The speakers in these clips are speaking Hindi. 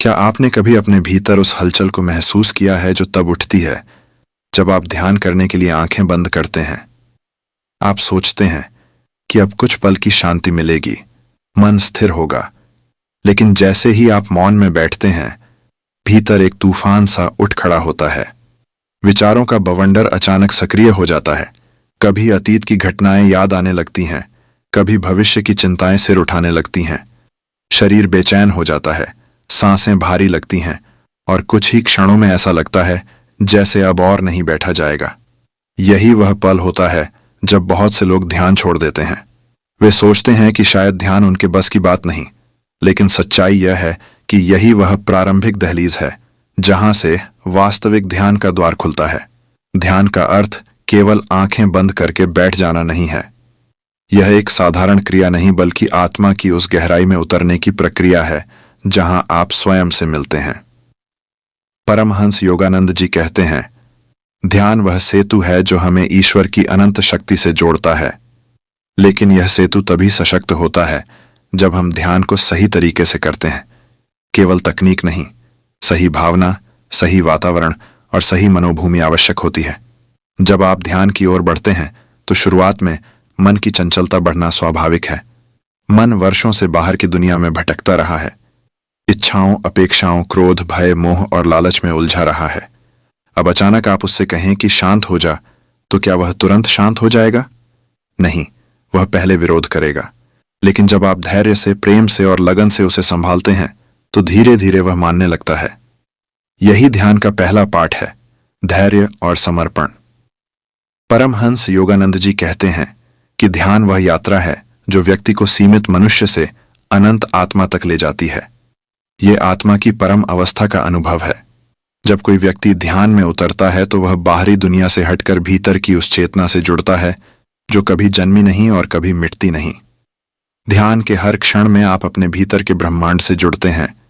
क्या आपने कभी अपने भीतर उस हलचल को महसूस किया है जो तब उठती है जब आप ध्यान करने के लिए आंखें बंद करते हैं? आप सोचते हैं कि अब कुछ पल की शांति मिलेगी, मन स्थिर होगा, लेकिन जैसे ही आप मौन में बैठते हैं, भीतर एक तूफान सा उठ खड़ा होता है। विचारों का बवंडर अचानक सक्रिय हो जाता है। कभी अतीत की घटनाएं याद आने लगती हैं, कभी भविष्य की चिंताएं सिर उठाने लगती हैं। शरीर बेचैन हो जाता है, सांसें भारी लगती हैं और कुछ ही क्षणों में ऐसा लगता है जैसे अब और नहीं बैठा जाएगा। यही वह पल होता है जब बहुत से लोग ध्यान छोड़ देते हैं। वे सोचते हैं कि शायद ध्यान उनके बस की बात नहीं, लेकिन सच्चाई यह है कि यही वह प्रारंभिक दहलीज है जहां से वास्तविक ध्यान का द्वार खुलता है। ध्यान का अर्थ केवल आंखें बंद करके बैठ जाना नहीं है। यह एक साधारण क्रिया नहीं, बल्कि आत्मा की उस गहराई में उतरने की प्रक्रिया है जहां आप स्वयं से मिलते हैं। परमहंस योगानंद जी कहते हैं, ध्यान वह सेतु है जो हमें ईश्वर की अनंत शक्ति से जोड़ता है, लेकिन यह सेतु तभी सशक्त होता है जब हम ध्यान को सही तरीके से करते हैं। केवल तकनीक नहीं, सही भावना, सही वातावरण और सही मनोभूमि आवश्यक होती है। जब आप ध्यान की ओर बढ़ते हैं तो शुरुआत में मन की चंचलता बढ़ना स्वाभाविक है। मन वर्षों से बाहर की दुनिया में भटकता रहा है, इच्छाओं, अपेक्षाओं, क्रोध, भय, मोह और लालच में उलझा रहा है। अब अचानक आप उससे कहें कि शांत हो जा, तो क्या वह तुरंत शांत हो जाएगा? नहीं, वह पहले विरोध करेगा। लेकिन जब आप धैर्य से, प्रेम से और लगन से उसे संभालते हैं तो धीरे धीरे वह मानने लगता है। यही ध्यान का पहला पाठ है, धैर्य और समर्पण। परमहंस योगानंद जी कहते हैं कि ध्यान वह यात्रा है जो व्यक्ति को सीमित मनुष्य से अनंत आत्मा तक ले जाती है। यह आत्मा की परम अवस्था का अनुभव है। जब कोई व्यक्ति ध्यान में उतरता है तो वह बाहरी दुनिया से हटकर भीतर की उस चेतना से जुड़ता है जो कभी जन्मी नहीं और कभी मिटती नहीं। ध्यान के हर क्षण में आप अपने भीतर के ब्रह्मांड से जुड़ते हैं।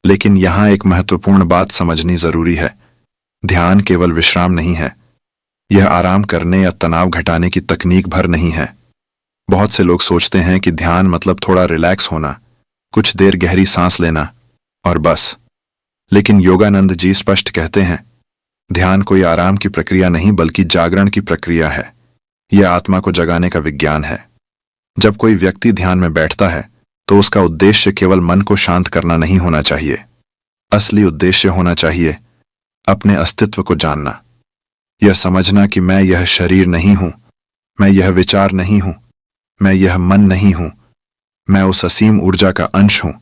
लेकिन यहां एक महत्वपूर्ण बात समझनी जरूरी है। ध्यान केवल विश्राम नहीं है। यह आराम करने या तनाव घटाने की तकनीक भर नहीं है। बहुत से लोग सोचते हैं कि ध्यान मतलब थोड़ा रिलैक्स होना, कुछ देर गहरी सांस लेना और बस। लेकिन योगानंद जी स्पष्ट कहते हैं, ध्यान कोई आराम की प्रक्रिया नहीं बल्कि जागरण की प्रक्रिया है। यह आत्मा को जगाने का विज्ञान है। जब कोई व्यक्ति ध्यान में बैठता है तो उसका उद्देश्य केवल मन को शांत करना नहीं होना चाहिए। असली उद्देश्य होना चाहिए अपने अस्तित्व को जानना। यह समझना कि मैं यह शरीर नहीं हूं, मैं यह विचार नहीं हूं, मैं यह मन नहीं हूं, मैं उस असीम ऊर्जा का अंश हूं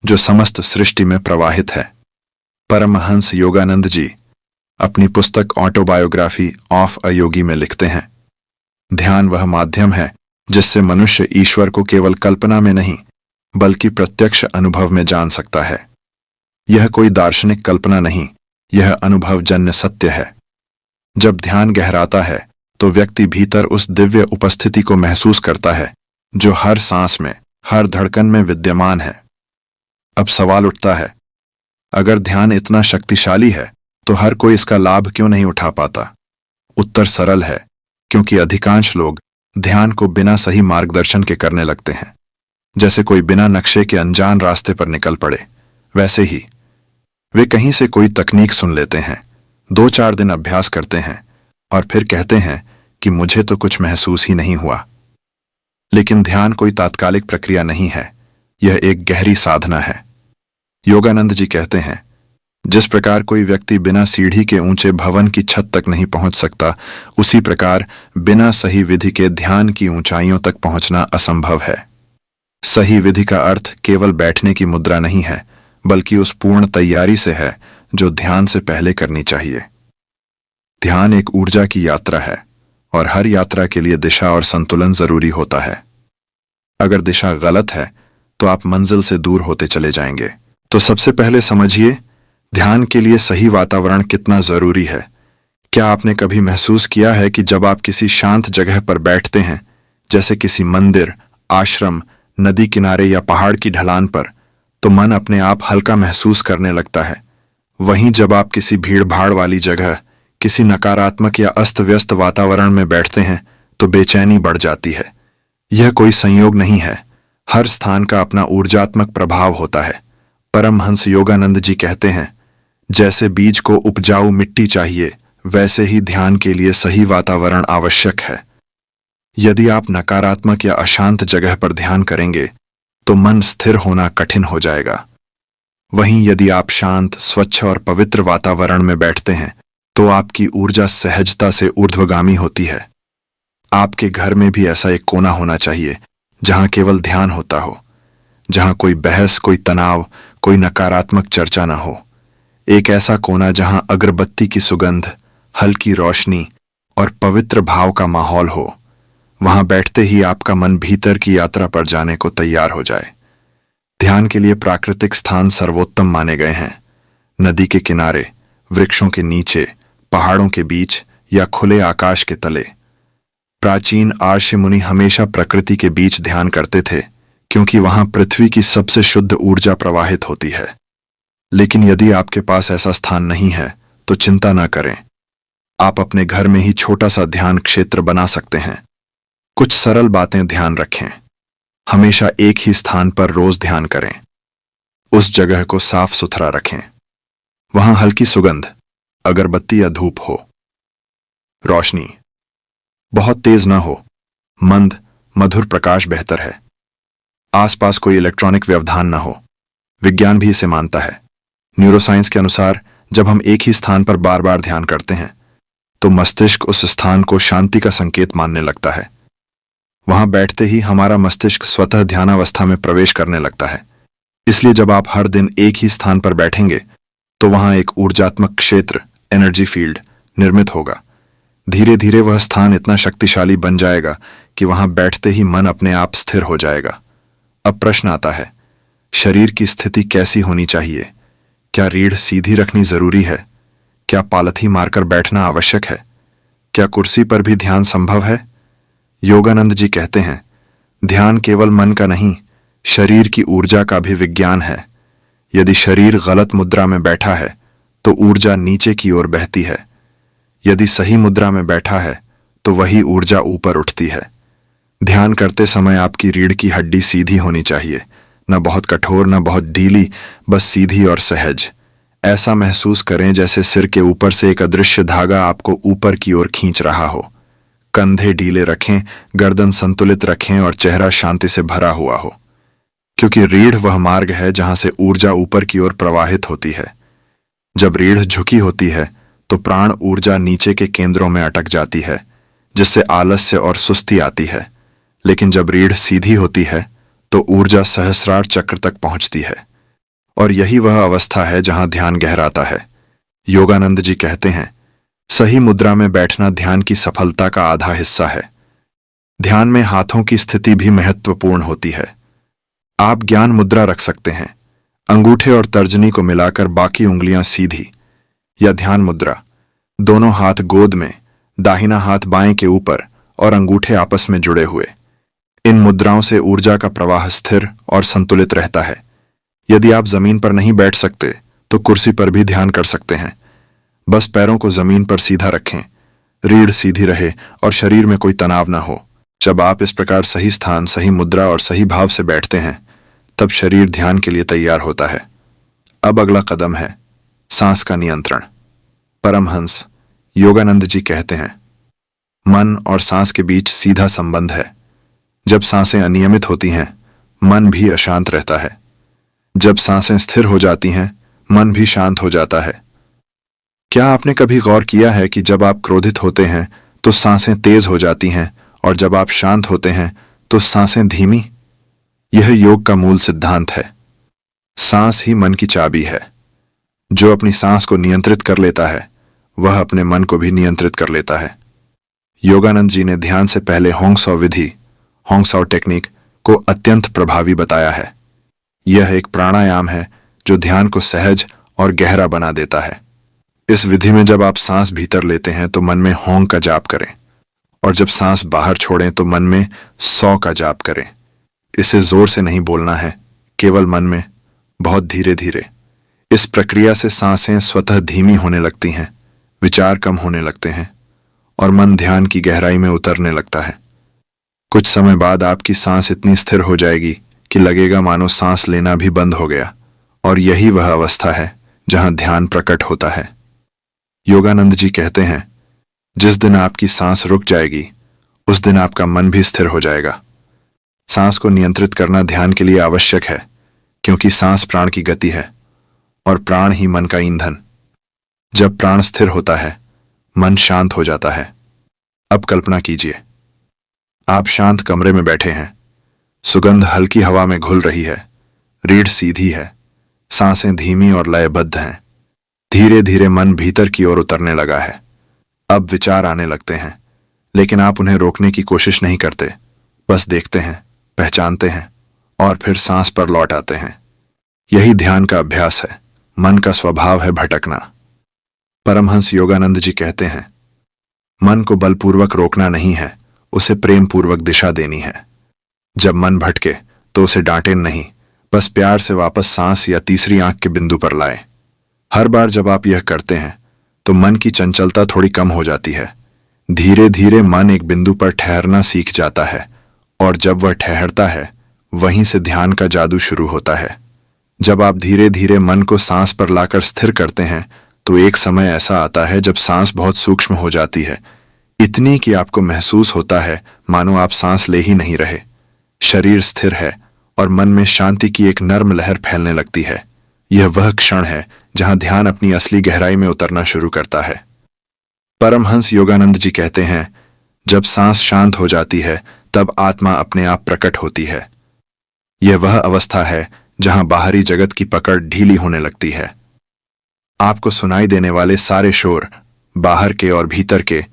जो समस्त सृष्टि में प्रवाहित है। परमहंस योगानंद जी अपनी पुस्तक ऑटोबायोग्राफी ऑफ अ योगी में लिखते हैं, ध्यान वह माध्यम है जिससे मनुष्य ईश्वर को केवल कल्पना में नहीं बल्कि प्रत्यक्ष अनुभव में जान सकता है। यह कोई दार्शनिक कल्पना नहीं, यह अनुभवजन्य सत्य है। जब ध्यान गहराता है तो व्यक्ति भीतर उस दिव्य उपस्थिति को महसूस करता है जो हर सांस में, हर धड़कन में विद्यमान है। अब सवाल उठता है, अगर ध्यान इतना शक्तिशाली है तो हर कोई इसका लाभ क्यों नहीं उठा पाता? उत्तर सरल है, क्योंकि अधिकांश लोग ध्यान को बिना सही मार्गदर्शन के करने लगते हैं। जैसे कोई बिना नक्शे के अनजान रास्ते पर निकल पड़े, वैसे ही वे कहीं से कोई तकनीक सुन लेते हैं, 2-4 दिन अभ्यास करते हैं और फिर कहते हैं कि मुझे तो कुछ महसूस ही नहीं हुआ। लेकिन ध्यान कोई तात्कालिक प्रक्रिया नहीं है, यह एक गहरी साधना है। योगानंद जी कहते हैं, जिस प्रकार कोई व्यक्ति बिना सीढ़ी के ऊंचे भवन की छत तक नहीं पहुंच सकता, उसी प्रकार बिना सही विधि के ध्यान की ऊंचाइयों तक पहुंचना असंभव है। सही विधि का अर्थ केवल बैठने की मुद्रा नहीं है, बल्कि उस पूर्ण तैयारी से है जो ध्यान से पहले करनी चाहिए। ध्यान एक ऊर्जा की यात्रा है और हर यात्रा के लिए दिशा और संतुलन जरूरी होता है। अगर दिशा गलत है तो आप मंजिल से दूर होते चले जाएंगे। तो सबसे पहले समझिए, ध्यान के लिए सही वातावरण कितना जरूरी है। क्या आपने कभी महसूस किया है कि जब आप किसी शांत जगह पर बैठते हैं, जैसे किसी मंदिर, आश्रम, नदी किनारे या पहाड़ की ढलान पर, तो मन अपने आप हल्का महसूस करने लगता है। वहीं जब आप किसी भीड़-भाड़ वाली जगह, किसी नकारात्मक या अस्त-व्यस्त वातावरण में बैठते हैं तो बेचैनी बढ़ जाती है। यह कोई संयोग नहीं है, हर स्थान का अपना ऊर्जात्मक प्रभाव होता है परमहंस योगानंद जी कहते हैं, जैसे बीज को उपजाऊ मिट्टी चाहिए, वैसे ही ध्यान के लिए सही वातावरण आवश्यक है। यदि आप नकारात्मक या अशांत जगह पर ध्यान करेंगे तो मन स्थिर होना कठिन हो जाएगा। वहीं यदि आप शांत, स्वच्छ और पवित्र वातावरण में बैठते हैं तो आपकी ऊर्जा सहजता से ऊर्ध्वगामी होती है। आपके घर में भी ऐसा एक कोना होना चाहिए जहां केवल ध्यान होता हो, जहां कोई बहस, कोई तनाव, कोई नकारात्मक चर्चा न हो। एक ऐसा कोना जहां अगरबत्ती की सुगंध, हल्की रोशनी और पवित्र भाव का माहौल हो। वहां बैठते ही आपका मन भीतर की यात्रा पर जाने को तैयार हो जाए। ध्यान के लिए प्राकृतिक स्थान सर्वोत्तम माने गए हैं। नदी के किनारे, वृक्षों के नीचे, पहाड़ों के बीच या खुले आकाश के तले। प्राचीन आर्य मुनि हमेशा प्रकृति के बीच ध्यान करते थे, क्योंकि वहां पृथ्वी की सबसे शुद्ध ऊर्जा प्रवाहित होती है। लेकिन यदि आपके पास ऐसा स्थान नहीं है तो चिंता न करें। आप अपने घर में ही छोटा सा ध्यान क्षेत्र बना सकते हैं। कुछ सरल बातें ध्यान रखें। हमेशा एक ही स्थान पर रोज ध्यान करें। उस जगह को साफ सुथरा रखें। वहां हल्की सुगंध, अगरबत्ती या धूप हो। रोशनी बहुत तेज न हो, मंद, मधुर प्रकाश बेहतर है। आसपास कोई इलेक्ट्रॉनिक व्यवधान न हो। विज्ञान भी इसे मानता है। न्यूरोसाइंस के अनुसार जब हम एक ही स्थान पर बार बार ध्यान करते हैं तो मस्तिष्क उस स्थान को शांति का संकेत मानने लगता है। वहां बैठते ही हमारा मस्तिष्क स्वतः ध्यानावस्था में प्रवेश करने लगता है। इसलिए जब आप हर दिन एक ही स्थान पर बैठेंगे तो वहां एक ऊर्जात्मक क्षेत्र, एनर्जी फील्ड निर्मित होगा। धीरे धीरे वह स्थान इतना शक्तिशाली बन जाएगा कि वहां बैठते ही मन अपने आप स्थिर हो जाएगा। अब प्रश्न आता है, शरीर की स्थिति कैसी होनी चाहिए? क्या रीढ़ सीधी रखनी जरूरी है? क्या पालथी मारकर बैठना आवश्यक है? क्या कुर्सी पर भी ध्यान संभव है? योगानंद जी कहते हैं, ध्यान केवल मन का नहीं, शरीर की ऊर्जा का भी विज्ञान है। यदि शरीर गलत मुद्रा में बैठा है तो ऊर्जा नीचे की ओर बहती है। यदि सही मुद्रा में बैठा है तो वही ऊर्जा ऊपर उठती है। ध्यान करते समय आपकी रीढ़ की हड्डी सीधी होनी चाहिए, न बहुत कठोर न बहुत ढीली, बस सीधी और सहज। ऐसा महसूस करें जैसे सिर के ऊपर से एक अदृश्य धागा आपको ऊपर की ओर खींच रहा हो। कंधे ढीले रखें, गर्दन संतुलित रखें और चेहरा शांति से भरा हुआ हो, क्योंकि रीढ़ वह मार्ग है जहां से ऊर्जा ऊपर की ओर प्रवाहित होती है। जब रीढ़ झुकी होती है तो प्राण ऊर्जा नीचे के केंद्रों में अटक जाती है, जिससे आलस्य और सुस्ती आती है। लेकिन जब रीढ़ सीधी होती है तो ऊर्जा सहस्रार चक्र तक पहुंचती है, और यही वह अवस्था है जहां ध्यान गहराता है। योगानंद जी कहते हैं, सही मुद्रा में बैठना ध्यान की सफलता का आधा हिस्सा है। ध्यान में हाथों की स्थिति भी महत्वपूर्ण होती है। आप ज्ञान मुद्रा रख सकते हैं, अंगूठे और तर्जनी को मिलाकर बाकी उंगलियां सीधी, या ध्यान मुद्रा, दोनों हाथ गोद में, दाहिना हाथ बाएं के ऊपर और अंगूठे आपस में जुड़े हुए। इन मुद्राओं से ऊर्जा का प्रवाह स्थिर और संतुलित रहता है। यदि आप जमीन पर नहीं बैठ सकते तो कुर्सी पर भी ध्यान कर सकते हैं। बस पैरों को जमीन पर सीधा रखें, रीढ़ सीधी रहे और शरीर में कोई तनाव न हो। जब आप इस प्रकार सही स्थान, सही मुद्रा और सही भाव से बैठते हैं तब शरीर ध्यान के लिए तैयार होता है। अब अगला कदम है सांस का नियंत्रण। परमहंस योगानंद जी कहते हैं, मन और सांस के बीच सीधा संबंध है। जब सांसें अनियमित होती हैं, मन भी अशांत रहता है। जब सांसें स्थिर हो जाती हैं, मन भी शांत हो जाता है। क्या आपने कभी गौर किया है कि जब आप क्रोधित होते हैं तो सांसें तेज हो जाती हैं, और जब आप शांत होते हैं तो सांसें धीमी? यह योग का मूल सिद्धांत है। सांस ही मन की चाबी है। जो अपनी सांस को नियंत्रित कर लेता है वह अपने मन को भी नियंत्रित कर लेता है। योगानंद जी ने ध्यान से पहले होंगसाओ विधि, होंगसाओ टेक्निक को अत्यंत प्रभावी बताया है। यह एक प्राणायाम है जो ध्यान को सहज और गहरा बना देता है। इस विधि में जब आप सांस भीतर लेते हैं तो मन में होंग का जाप करें, और जब सांस बाहर छोड़ें तो मन में सौ का जाप करें। इसे जोर से नहीं बोलना है, केवल मन में, बहुत धीरे धीरे। इस प्रक्रिया से सांसें स्वतः धीमी होने लगती हैं, विचार कम होने लगते हैं और मन ध्यान की गहराई में उतरने लगता है। कुछ समय बाद आपकी सांस इतनी स्थिर हो जाएगी कि लगेगा मानो सांस लेना भी बंद हो गया और यही वह अवस्था है जहां ध्यान प्रकट होता है। योगानंद जी कहते हैं, जिस दिन आपकी सांस रुक जाएगी उस दिन आपका मन भी स्थिर हो जाएगा। सांस को नियंत्रित करना ध्यान के लिए आवश्यक है, क्योंकि सांस प्राण की गति है और प्राण ही मन का ईंधन। जब प्राण स्थिर होता है, मन शांत हो जाता है। अब कल्पना कीजिए, आप शांत कमरे में बैठे हैं, सुगंध हल्की हवा में घुल रही है, रीढ़ सीधी है, सांसें धीमी और लयबद्ध हैं। धीरे धीरे मन भीतर की ओर उतरने लगा है। अब विचार आने लगते हैं, लेकिन आप उन्हें रोकने की कोशिश नहीं करते, बस देखते हैं, पहचानते हैं और फिर सांस पर लौट आते हैं। यही ध्यान का अभ्यास है। मन का स्वभाव है भटकना। परमहंस योगानंद जी कहते हैं, मन को बलपूर्वक रोकना नहीं है, उसे प्रेम पूर्वक दिशा देनी है। जब मन भटके तो उसे डांटे नहीं, बस प्यार से वापस सांस या तीसरी आंख के बिंदु पर लाएं। हर बार जब आप यह करते हैं तो मन की चंचलता थोड़ी कम हो जाती है। धीरे धीरे मन एक बिंदु पर ठहरना सीख जाता है, और जब वह ठहरता है वहीं से ध्यान का जादू शुरू होता है। जब आप धीरे धीरे मन को सांस पर लाकर स्थिर करते हैं तो एक समय ऐसा आता है जब सांस बहुत सूक्ष्म हो जाती है, इतनी कि आपको महसूस होता है मानो आप सांस ले ही नहीं रहे। शरीर स्थिर है और मन में शांति की एक नर्म लहर फैलने लगती है। यह वह क्षण है जहां ध्यान अपनी असली गहराई में उतरना शुरू करता है। परमहंस योगानंद जी कहते हैं, जब सांस शांत हो जाती है तब आत्मा अपने आप प्रकट होती है। यह वह अवस्था है जहां बाहरी जगत की पकड़ ढीली होने लगती है। आपको सुनाई देने वाले सारे शोर, बाहर के और भीतर के,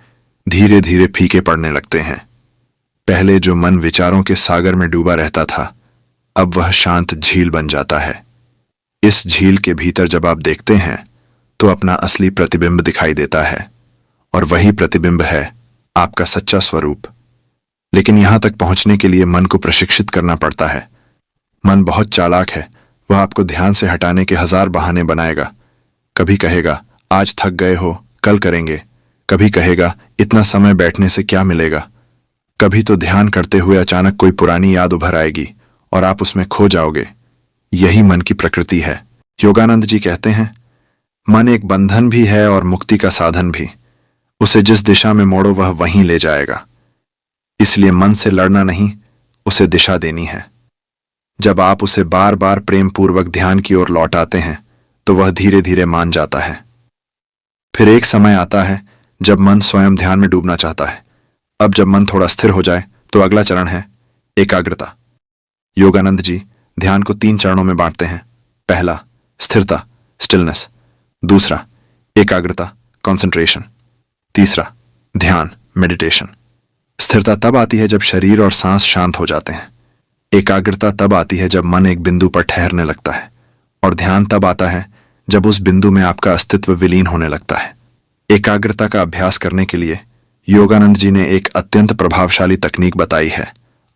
धीरे धीरे फीके पड़ने लगते हैं। पहले जो मन विचारों के सागर में डूबा रहता था, अब वह शांत झील बन जाता है। इस झील के भीतर जब आप देखते हैं तो अपना असली प्रतिबिंब दिखाई देता है, और वही प्रतिबिंब है आपका सच्चा स्वरूप। लेकिन यहां तक पहुंचने के लिए मन को प्रशिक्षित करना पड़ता है। मन बहुत चालाक है, वह आपको ध्यान से हटाने के 1000 बहाने बनाएगा। कभी कहेगा, आज थक गए हो, कल करेंगे। कभी कहेगा, इतना समय बैठने से क्या मिलेगा। कभी तो ध्यान करते हुए अचानक कोई पुरानी याद उभर आएगी और आप उसमें खो जाओगे। यही मन की प्रकृति है। योगानंद जी कहते हैं, मन एक बंधन भी है और मुक्ति का साधन भी। उसे जिस दिशा में मोड़ो वह वहीं ले जाएगा। इसलिए मन से लड़ना नहीं, उसे दिशा देनी है। जब आप उसे बार बार प्रेम पूर्वक ध्यान की ओर लौटाते हैं तो वह धीरे धीरे मान जाता है। फिर एक समय आता है जब मन स्वयं ध्यान में डूबना चाहता है। अब जब मन थोड़ा स्थिर हो जाए तो अगला चरण है एकाग्रता। योगानंद जी ध्यान को 3 चरणों में बांटते हैं। पहला, स्थिरता, स्टिलनेस। दूसरा, एकाग्रता, कंसंट्रेशन। तीसरा, ध्यान, मेडिटेशन। स्थिरता तब आती है जब शरीर और सांस शांत हो जाते हैं। एकाग्रता तब आती है जब मन एक बिंदु पर ठहरने लगता है, और ध्यान तब आता है जब उस बिंदु में आपका अस्तित्व विलीन होने लगता है। एकाग्रता का अभ्यास करने के लिए योगानंद जी ने एक अत्यंत प्रभावशाली तकनीक बताई है,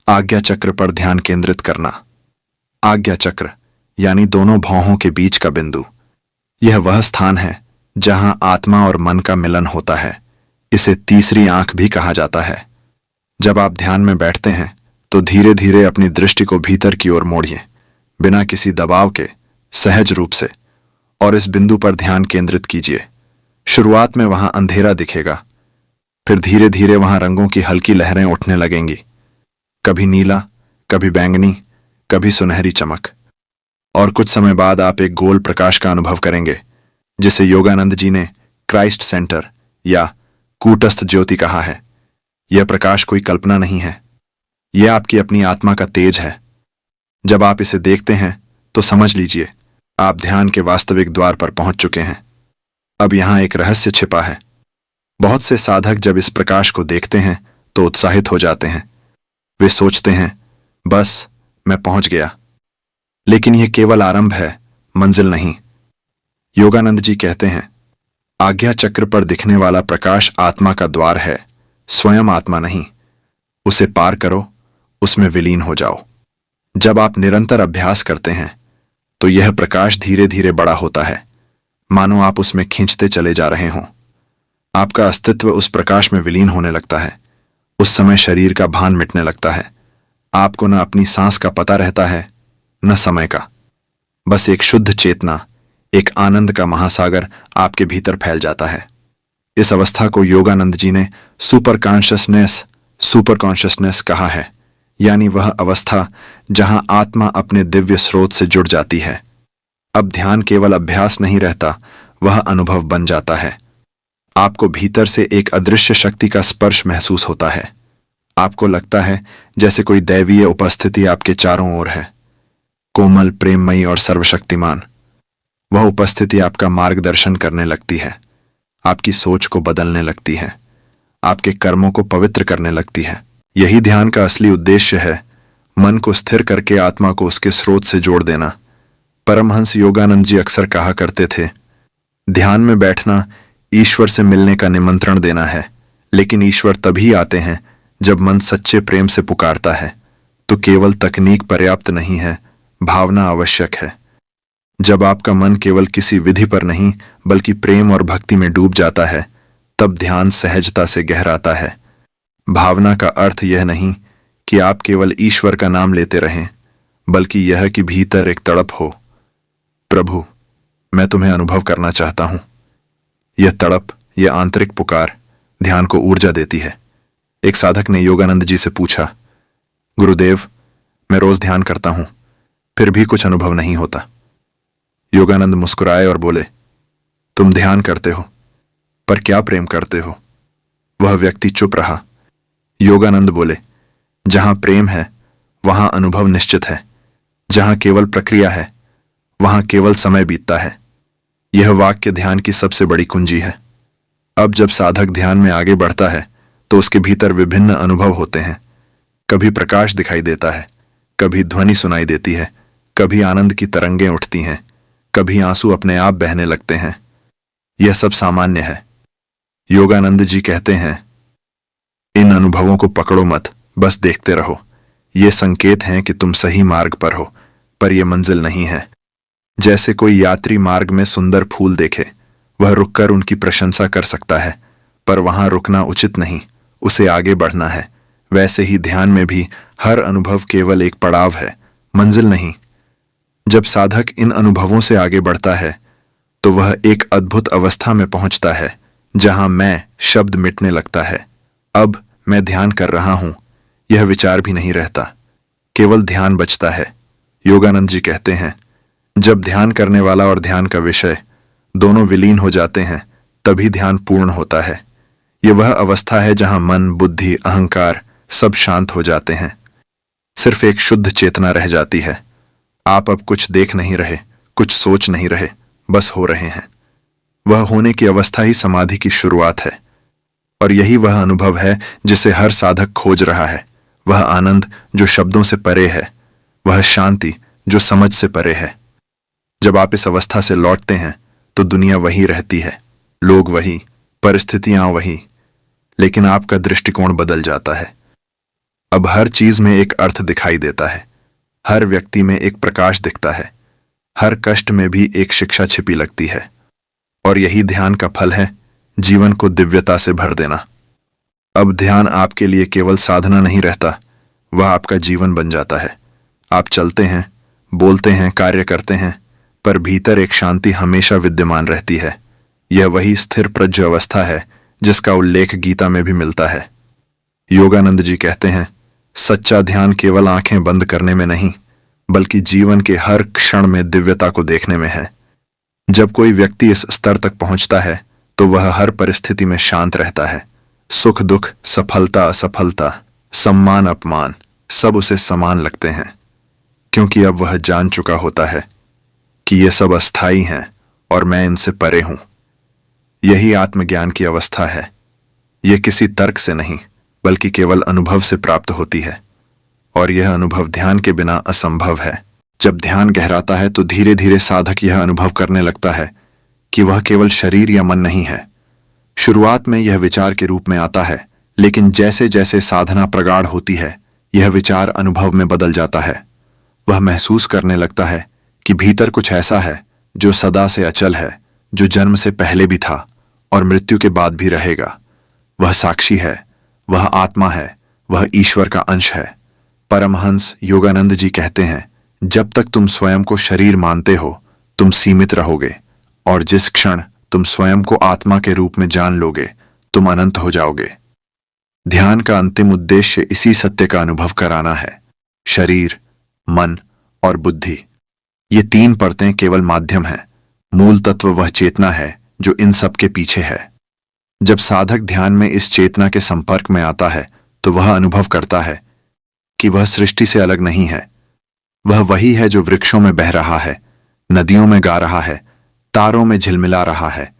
आज्ञा चक्र पर ध्यान केंद्रित करना। आज्ञा चक्र यानी दोनों भौहों के बीच का बिंदु। यह वह स्थान है जहां आत्मा और मन का मिलन होता है। इसे तीसरी आंख भी कहा जाता है। जब आप ध्यान में बैठते हैं तो धीरे धीरे अपनी दृष्टि को भीतर की ओर मोड़िए, बिना किसी दबाव के, सहज रूप से, और इस बिंदु पर ध्यान केंद्रित कीजिए। शुरुआत में वहां अंधेरा दिखेगा, फिर धीरे धीरे वहां रंगों की हल्की लहरें उठने लगेंगी। कभी नीला, कभी बैंगनी, कभी सुनहरी चमक। और कुछ समय बाद आप एक गोल प्रकाश का अनुभव करेंगे, जिसे योगानंद जी ने क्राइस्ट सेंटर या कूटस्थ ज्योति कहा है। यह प्रकाश कोई कल्पना नहीं है, यह आपकी अपनी आत्मा का तेज है। जब आप इसे देखते हैं तो समझ लीजिए आप ध्यान के वास्तविक द्वार पर पहुंच चुके हैं। अब यहां एक रहस्य छिपा है। बहुत से साधक जब इस प्रकाश को देखते हैं तो उत्साहित हो जाते हैं। वे सोचते हैं, बस मैं पहुंच गया। लेकिन यह केवल आरंभ है, मंजिल नहीं। योगानंद जी कहते हैं, आज्ञा चक्र पर दिखने वाला प्रकाश आत्मा का द्वार है, स्वयं आत्मा नहीं। उसे पार करो, उसमें विलीन हो जाओ। जब आप निरंतर अभ्यास करते हैं तो यह प्रकाश धीरे धीरे बड़ा होता है, मानो आप उसमें खींचते चले जा रहे हों। आपका अस्तित्व उस प्रकाश में विलीन होने लगता है। उस समय शरीर का भान मिटने लगता है। आपको न अपनी सांस का पता रहता है, न समय का। बस एक शुद्ध चेतना, एक आनंद का महासागर आपके भीतर फैल जाता है। इस अवस्था को योगानंद जी ने सुपर कॉन्शियसनेस कहा है, यानी वह अवस्था जहां आत्मा अपने दिव्य स्रोत से जुड़ जाती है। अब ध्यान केवल अभ्यास नहीं रहता, वह अनुभव बन जाता है। आपको भीतर से एक अदृश्य शक्ति का स्पर्श महसूस होता है। आपको लगता है जैसे कोई दैवीय उपस्थिति आपके चारों ओर है, कोमल, प्रेममयी और सर्वशक्तिमान। वह उपस्थिति आपका मार्गदर्शन करने लगती है, आपकी सोच को बदलने लगती है, आपके कर्मों को पवित्र करने लगती है। यही ध्यान का असली उद्देश्य है, मन को स्थिर करके आत्मा को उसके स्रोत से जोड़ देना। परमहंस योगानंद जी अक्सर कहा करते थे, ध्यान में बैठना ईश्वर से मिलने का निमंत्रण देना है, लेकिन ईश्वर तभी आते हैं जब मन सच्चे प्रेम से पुकारता है। तो केवल तकनीक पर्याप्त नहीं है, भावना आवश्यक है। जब आपका मन केवल किसी विधि पर नहीं बल्कि प्रेम और भक्ति में डूब जाता है, तब ध्यान सहजता से गहराता है। भावना का अर्थ यह नहीं कि आप केवल ईश्वर का नाम लेते रहें, बल्कि यह कि भीतर एक तड़प हो, प्रभु मैं तुम्हें अनुभव करना चाहता हूं। यह तड़प, यह आंतरिक पुकार ध्यान को ऊर्जा देती है। एक साधक ने योगानंद जी से पूछा, गुरुदेव मैं रोज ध्यान करता हूं, फिर भी कुछ अनुभव नहीं होता। योगानंद मुस्कुराए और बोले, तुम ध्यान करते हो, पर क्या प्रेम करते हो? वह व्यक्ति चुप रहा। योगानंद बोले, जहां प्रेम है वहां अनुभव निश्चित है, जहां केवल प्रक्रिया है वहां केवल समय बीतता है। यह वाक्य ध्यान की सबसे बड़ी कुंजी है। अब जब साधक ध्यान में आगे बढ़ता है तो उसके भीतर विभिन्न अनुभव होते हैं। कभी प्रकाश दिखाई देता है, कभी ध्वनि सुनाई देती है, कभी आनंद की तरंगें उठती हैं, कभी आंसू अपने आप बहने लगते हैं। यह सब सामान्य है। योगानंद जी कहते हैं, इन अनुभवों को पकड़ो मत, बस देखते रहो। ये संकेत हैं कि तुम सही मार्ग पर हो, पर यह मंजिल नहीं है। जैसे कोई यात्री मार्ग में सुंदर फूल देखे, वह रुककर उनकी प्रशंसा कर सकता है, पर वहां रुकना उचित नहीं, उसे आगे बढ़ना है। वैसे ही ध्यान में भी हर अनुभव केवल एक पड़ाव है, मंजिल नहीं। जब साधक इन अनुभवों से आगे बढ़ता है तो वह एक अद्भुत अवस्था में पहुंचता है जहां मैं शब्द मिटने लगता है। अब मैं ध्यान कर रहा हूं, यह विचार भी नहीं रहता, केवल ध्यान बचता है। योगानंद जी कहते हैं, जब ध्यान करने वाला और ध्यान का विषय दोनों विलीन हो जाते हैं, तभी ध्यान पूर्ण होता है। यह वह अवस्था है जहां मन, बुद्धि, अहंकार सब शांत हो जाते हैं। सिर्फ एक शुद्ध चेतना रह जाती है। आप अब कुछ देख नहीं रहे, कुछ सोच नहीं रहे, बस हो रहे हैं। वह होने की अवस्था ही समाधि की शुरुआत है, और यही वह अनुभव है जिसे हर साधक खोज रहा है। वह आनंद जो शब्दों से परे है, वह शांति जो समझ से परे है। जब आप इस अवस्था से लौटते हैं तो दुनिया वही रहती है, लोग वही, परिस्थितियां वही, लेकिन आपका दृष्टिकोण बदल जाता है। अब हर चीज में एक अर्थ दिखाई देता है, हर व्यक्ति में एक प्रकाश दिखता है, हर कष्ट में भी एक शिक्षा छिपी लगती है। और यही ध्यान का फल है, जीवन को दिव्यता से भर देना। अब ध्यान आपके लिए केवल साधना नहीं रहता, वह आपका जीवन बन जाता है। आप चलते हैं, बोलते हैं, कार्य करते हैं, पर भीतर एक शांति हमेशा विद्यमान रहती है। यह वही स्थिर प्रज्ञ अवस्था है जिसका उल्लेख गीता में भी मिलता है। योगानंद जी कहते हैं, सच्चा ध्यान केवल आंखें बंद करने में नहीं, बल्कि जीवन के हर क्षण में दिव्यता को देखने में है। जब कोई व्यक्ति इस स्तर तक पहुंचता है तो वह हर परिस्थिति में शांत रहता है। सुख दुख, सफलता असफलता, सम्मान अपमान, सब उसे समान लगते हैं, क्योंकि अब वह जान चुका होता है कि ये सब अस्थाई हैं और मैं इनसे परे हूं। यही आत्मज्ञान की अवस्था है। यह किसी तर्क से नहीं, बल्कि केवल अनुभव से प्राप्त होती है, और यह अनुभव ध्यान के बिना असंभव है। जब ध्यान गहराता है तो धीरे धीरे साधक यह अनुभव करने लगता है कि वह केवल शरीर या मन नहीं है। शुरुआत में यह विचार के रूप में आता है, लेकिन जैसे जैसे साधना प्रगाढ़ होती है, यह विचार अनुभव में बदल जाता है। वह महसूस करने लगता है कि भीतर कुछ ऐसा है जो सदा से अचल है, जो जन्म से पहले भी था और मृत्यु के बाद भी रहेगा। वह साक्षी है, वह आत्मा है, वह ईश्वर का अंश है। परमहंस योगानंद जी कहते हैं, जब तक तुम स्वयं को शरीर मानते हो तुम सीमित रहोगे, और जिस क्षण तुम स्वयं को आत्मा के रूप में जान लोगे तुम अनंत हो जाओगे। ध्यान का अंतिम उद्देश्य इसी सत्य का अनुभव कराना है। शरीर, मन और बुद्धि, ये तीन परतें केवल माध्यम हैं। मूल तत्व वह चेतना है जो इन सब के पीछे है। जब साधक ध्यान में इस चेतना के संपर्क में आता है तो वह अनुभव करता है कि वह सृष्टि से अलग नहीं है। वह वही है जो वृक्षों में बह रहा है, नदियों में गा रहा है, तारों में झिलमिला रहा है।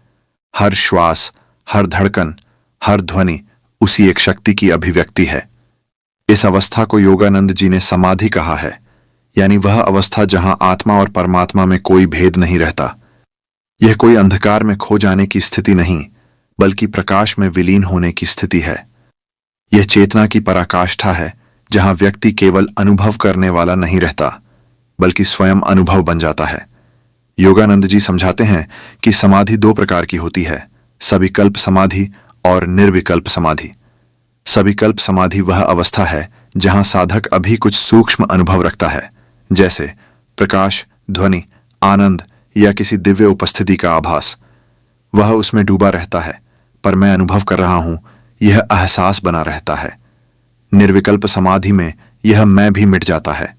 हर श्वास, हर धड़कन, हर ध्वनि उसी एक शक्ति की अभिव्यक्ति है। इस अवस्था को योगानंद जी ने समाधि कहा है, यानी वह अवस्था जहां आत्मा और परमात्मा में कोई भेद नहीं रहता। यह कोई अंधकार में खो जाने की स्थिति नहीं, बल्कि प्रकाश में विलीन होने की स्थिति है। यह चेतना की पराकाष्ठा है जहां व्यक्ति केवल अनुभव करने वाला नहीं रहता, बल्कि स्वयं अनुभव बन जाता है। योगानंद जी समझाते हैं कि समाधि दो प्रकार की होती है, सविकल्प समाधि और निर्विकल्प समाधि। सविकल्प समाधि वह अवस्था है जहां साधक अभी कुछ सूक्ष्म अनुभव रखता है, जैसे प्रकाश, ध्वनि, आनंद या किसी दिव्य उपस्थिति का आभास। वह उसमें डूबा रहता है, पर मैं अनुभव कर रहा हूं, यह एहसास बना रहता है। निर्विकल्प समाधि में यह मैं भी मिट जाता है।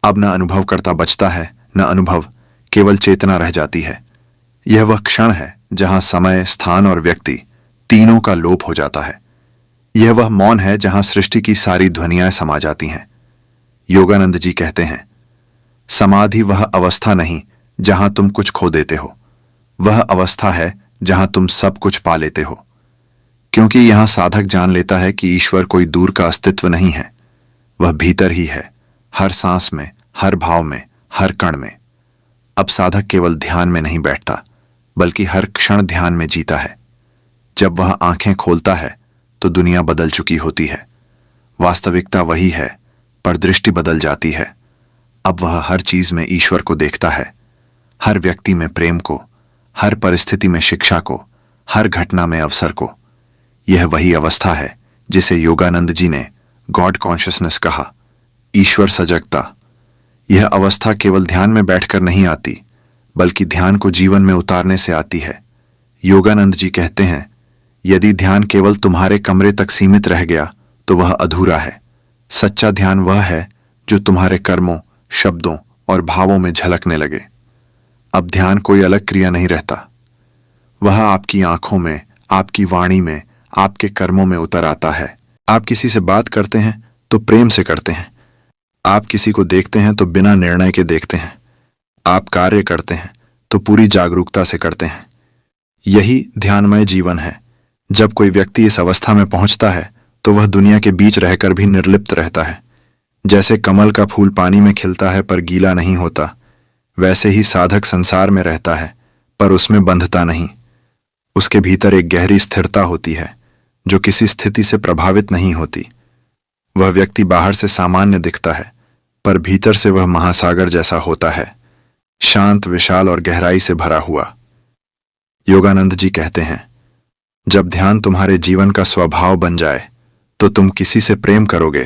अब न अनुभवकर्ता बचता है, न अनुभव, केवल चेतना रह जाती है। यह वह क्षण है जहां समय, स्थान और व्यक्ति तीनों का लोप हो जाता है। यह वह मौन है जहां सृष्टि की सारी ध्वनियां समा जाती हैं। योगानंद जी कहते हैं, समाधि वह अवस्था नहीं जहां तुम कुछ खो देते हो, वह अवस्था है जहां तुम सब कुछ पा लेते हो। क्योंकि यहां साधक जान लेता है कि ईश्वर कोई दूर का अस्तित्व नहीं है, वह भीतर ही है, हर सांस में, हर भाव में, हर कण में। अब साधक केवल ध्यान में नहीं बैठता, बल्कि हर क्षण ध्यान में जीता है। जब वह आंखें खोलता है तो दुनिया बदल चुकी होती है। वास्तविकता वही है, पर दृष्टि बदल जाती है। अब वह हर चीज में ईश्वर को देखता है, हर व्यक्ति में प्रेम को, हर परिस्थिति में शिक्षा को, हर घटना में अवसर को। यह वही अवस्था है जिसे योगानंद जी ने गॉड कॉन्शियसनेस कहा, ईश्वर सजगता। यह अवस्था केवल ध्यान में बैठकर नहीं आती, बल्कि ध्यान को जीवन में उतारने से आती है। योगानंद जी कहते हैं, यदि ध्यान केवल तुम्हारे कमरे तक सीमित रह गया तो वह अधूरा है। सच्चा ध्यान वह है जो तुम्हारे कर्मों, शब्दों और भावों में झलकने लगे। अब ध्यान कोई अलग क्रिया नहीं रहता, वह आपकी आंखों में, आपकी वाणी में, आपके कर्मों में उतर आता है। आप किसी से बात करते हैं तो प्रेम से करते हैं, आप किसी को देखते हैं तो बिना निर्णय के देखते हैं, आप कार्य करते हैं तो पूरी जागरूकता से करते हैं। यही ध्यानमय जीवन है। जब कोई व्यक्ति इस अवस्था में पहुंचता है तो वह दुनिया के बीच रहकर भी निर्लिप्त रहता है। जैसे कमल का फूल पानी में खिलता है पर गीला नहीं होता, वैसे ही साधक संसार में रहता है पर उसमें बंधता नहीं। उसके भीतर एक गहरी स्थिरता होती है जो किसी स्थिति से प्रभावित नहीं होती। वह व्यक्ति बाहर से सामान्य दिखता है, पर भीतर से वह महासागर जैसा होता है, शांत, विशाल और गहराई से भरा हुआ। योगानंद जी कहते हैं, जब ध्यान तुम्हारे जीवन का स्वभाव बन जाए तो तुम किसी से प्रेम करोगे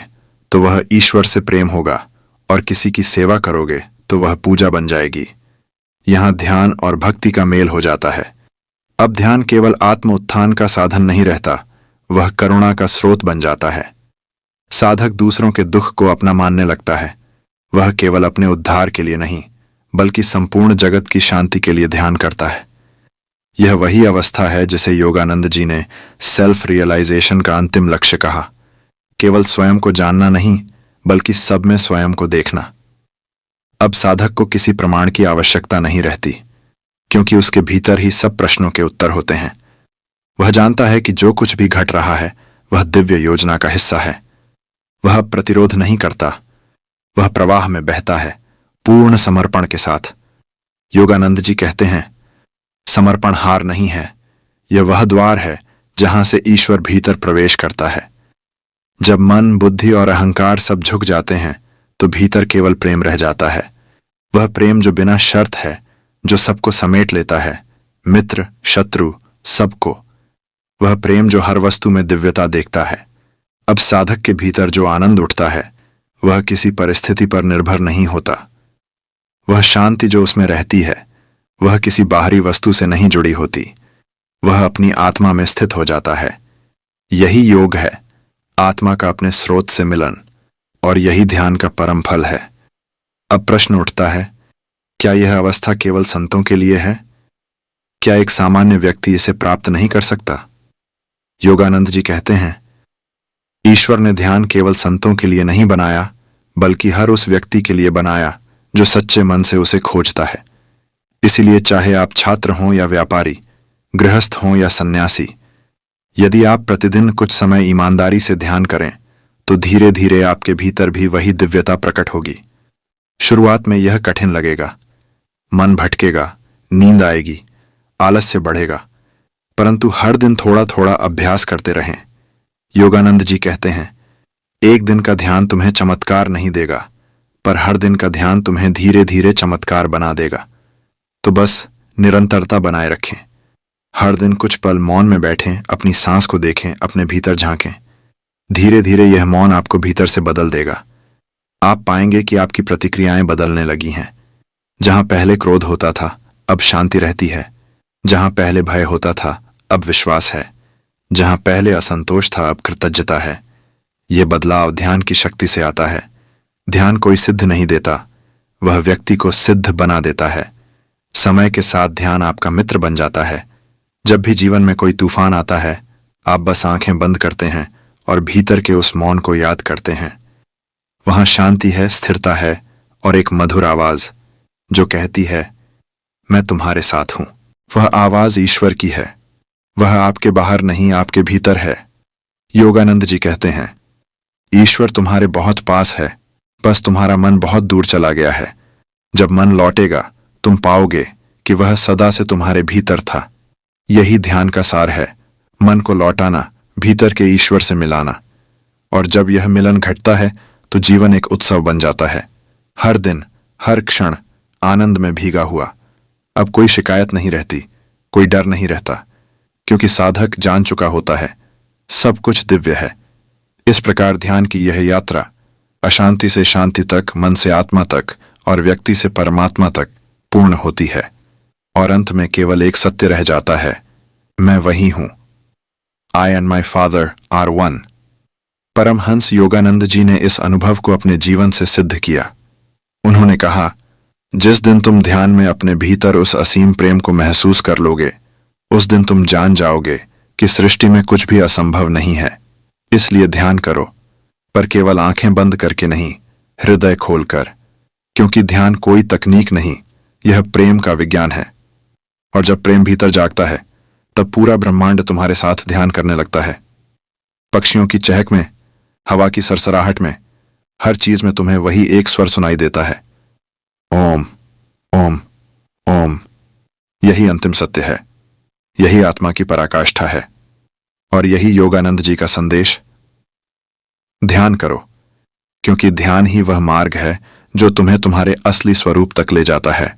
तो वह ईश्वर से प्रेम होगा, और किसी की सेवा करोगे तो वह पूजा बन जाएगी। यहां ध्यान और भक्ति का मेल हो जाता है। अब ध्यान केवल आत्म उत्थान का साधन नहीं रहता, वह करुणा का स्रोत बन जाता है। साधक दूसरों के दुख को अपना मानने लगता है। वह केवल अपने उद्धार के लिए नहीं, बल्कि संपूर्ण जगत की शांति के लिए ध्यान करता है। यह वही अवस्था है जिसे योगानंद जी ने सेल्फ रियलाइजेशन का अंतिम लक्ष्य कहा। केवल स्वयं को जानना नहीं, बल्कि सब में स्वयं को देखना। अब साधक को किसी प्रमाण की आवश्यकता नहीं रहती, क्योंकि उसके भीतर ही सब प्रश्नों के उत्तर होते हैं। वह जानता है कि जो कुछ भी घट रहा है वह दिव्य योजना का हिस्सा है। वह प्रतिरोध नहीं करता, वह प्रवाह में बहता है, पूर्ण समर्पण के साथ। योगानंद जी कहते हैं, समर्पण हार नहीं है, यह वह द्वार है जहां से ईश्वर भीतर प्रवेश करता है। जब मन, बुद्धि और अहंकार सब झुक जाते हैं तो भीतर केवल प्रेम रह जाता है। वह प्रेम जो बिना शर्त है, जो सबको समेट लेता है, मित्र, शत्रु, सबको। वह प्रेम जो हर वस्तु में दिव्यता देखता है। अब साधक के भीतर जो आनंद उठता है वह किसी परिस्थिति पर निर्भर नहीं होता, वह शांति जो उसमें रहती है वह किसी बाहरी वस्तु से नहीं जुड़ी होती, वह अपनी आत्मा में स्थित हो जाता है। यही योग है, आत्मा का अपने स्रोत से मिलन, और यही ध्यान का परम फल है। अब प्रश्न उठता है, क्या यह अवस्था केवल संतों के लिए है? क्या एक सामान्य व्यक्ति इसे प्राप्त नहीं कर सकता? योगानंद जी कहते हैं, ईश्वर ने ध्यान केवल संतों के लिए नहीं बनाया, बल्कि हर उस व्यक्ति के लिए बनाया जो सच्चे मन से उसे खोजता है। इसीलिए चाहे आप छात्र हों या व्यापारी, गृहस्थ हों या सन्यासी, यदि आप प्रतिदिन कुछ समय ईमानदारी से ध्यान करें तो धीरे धीरे आपके भीतर भी वही दिव्यता प्रकट होगी। शुरुआत में यह कठिन लगेगा, मन भटकेगा, नींद आएगी, आलस्य बढ़ेगा, परंतु हर दिन थोड़ा थोड़ा अभ्यास करते रहें। योगानंद जी कहते हैं, एक दिन का ध्यान तुम्हें चमत्कार नहीं देगा, पर हर दिन का ध्यान तुम्हें धीरे धीरे चमत्कार बना देगा। तो बस निरंतरता बनाए रखें। हर दिन कुछ पल मौन में बैठें, अपनी सांस को देखें, अपने भीतर झांकें। धीरे धीरे यह मौन आपको भीतर से बदल देगा। आप पाएंगे कि आपकी प्रतिक्रियाएं बदलने लगी हैं। जहां पहले क्रोध होता था, अब शांति रहती है। जहां पहले भय होता था, अब विश्वास है। जहां पहले असंतोष था, अब कृतज्ञता है। यह बदलाव ध्यान की शक्ति से आता है। ध्यान कोई सिद्ध नहीं देता, वह व्यक्ति को सिद्ध बना देता है। समय के साथ ध्यान आपका मित्र बन जाता है। जब भी जीवन में कोई तूफान आता है, आप बस आंखें बंद करते हैं और भीतर के उस मौन को याद करते हैं। वहां शांति है, स्थिरता है और एक मधुर आवाज जो कहती है, मैं तुम्हारे साथ हूं। वह आवाज ईश्वर की है। वह आपके बाहर नहीं, आपके भीतर है। योगानंद जी कहते हैं, ईश्वर तुम्हारे बहुत पास है, बस तुम्हारा मन बहुत दूर चला गया है। जब मन लौटेगा तुम पाओगे कि वह सदा से तुम्हारे भीतर था। यही ध्यान का सार है, मन को लौटाना, भीतर के ईश्वर से मिलाना। और जब यह मिलन घटता है तो जीवन एक उत्सव बन जाता है। हर दिन, हर क्षण आनंद में भीगा हुआ। अब कोई शिकायत नहीं रहती, कोई डर नहीं रहता, क्योंकि साधक जान चुका होता है सब कुछ दिव्य है। इस प्रकार ध्यान की यह यात्रा अशांति से शांति तक, मन से आत्मा तक और व्यक्ति से परमात्मा तक पूर्ण होती है। और अंत में केवल एक सत्य रह जाता है, मैं वही हूं। I and my father are one. Paramahansa Yogananda ji ने इस अनुभव को अपने जीवन से सिद्ध किया। उन्होंने कहा, जिस दिन तुम ध्यान में अपने भीतर उस असीम प्रेम को महसूस कर लोगे, उस दिन तुम जान जाओगे कि सृष्टि में कुछ भी असंभव नहीं है। इसलिए ध्यान करो, पर केवल आंखें बंद करके नहीं, हृदय खोलकर, क्योंकि ध्यान कोई तकनीक नहीं, यह प्रेम का विज्ञान है। और जब प्रेम भीतर जागता है तब पूरा ब्रह्मांड तुम्हारे साथ ध्यान करने लगता है। पक्षियों की चहक में, हवा की सरसराहट में, हर चीज में तुम्हें वही एक स्वर सुनाई देता है, ओम ओम ओम। यही अंतिम सत्य है, यही आत्मा की पराकाष्ठा है और यही योगानंद जी का संदेश। ध्यान करो, क्योंकि ध्यान ही वह मार्ग है जो तुम्हें तुम्हारे असली स्वरूप तक ले जाता है।